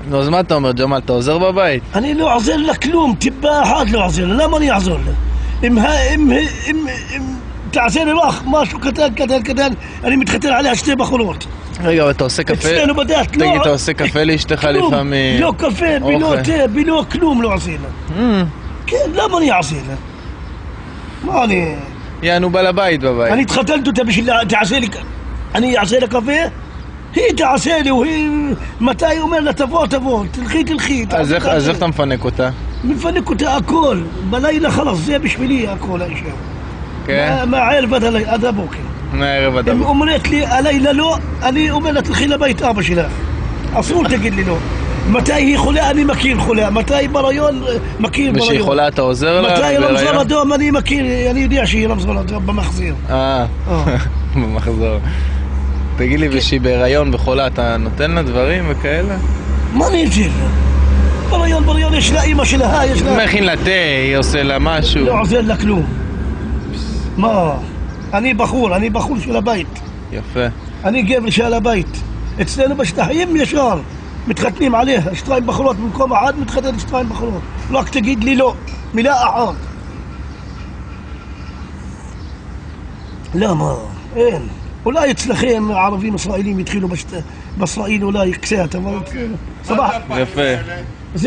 נו, אז מה אתה אומר, ג'מאל? אתה עוזר בבית? אני לא עוזר לה כלום, טיפה אחת לא עוזר לה, למה אני אעזור לה? אם תעשה לי לך משהו קטן, אני מתחתן עליה 2 בחורות. רגע, אבל אתה עושה קפה? אצלנו בדת, תגיד, אתה עושה קפה לאשתך לפעמים? לא קפה, בלא תה, בלא כלום לא עושה לה. כן, למה אני אעשה לה? מה אני... יענו בעל הבית בבית. אני התחתנתי אותה בשביל תעשה לי... אני אעשה לה קפה? היא תעשה לי, והיא... מתי היא אומר לה תבוא, תלכי. אז איך אתה מפנק אותה? מפנק אותה הכל, בלילה חלס, זה בשבילי הכל האישה. כן? מהערב עד הבוקר. מהערב עד אם הבוקר. אומרת לי הלילה לא, אני אומר לה תלכי לבית אבא שלך. אסור תגיד לי לא. מתי היא חולה, אני מכיר חולה. מתי היא בריון, מכיר בריון. ושהיא חולה אתה עוזר לה? מתי היא רמזור אדום, אני מכיר, אני יודע שהיא רמזור אדום במחזיר. במחזור. תגיד לי, ושהיא בהיריון וחולה, אתה נותן לה דברים וכאלה? מה אני אתן לה? בריון, יש לה אמא שלה, יש לה... מכין לה תה, היא עושה לה משהו. לא עוזר לה כלום. מה? אני בחור של הבית. יפה. אני גבר של הבית. אצלנו בשטחים ישר מתחתנים עליה, 2 בחורות במקום אחד, מתחתן 2 בחורות. רק תגיד לי לא, מילה אחת. למה? אין. אולי אצלכם ערבים ישראלים התחילו בישראל אולי קצת, אבל... יפה.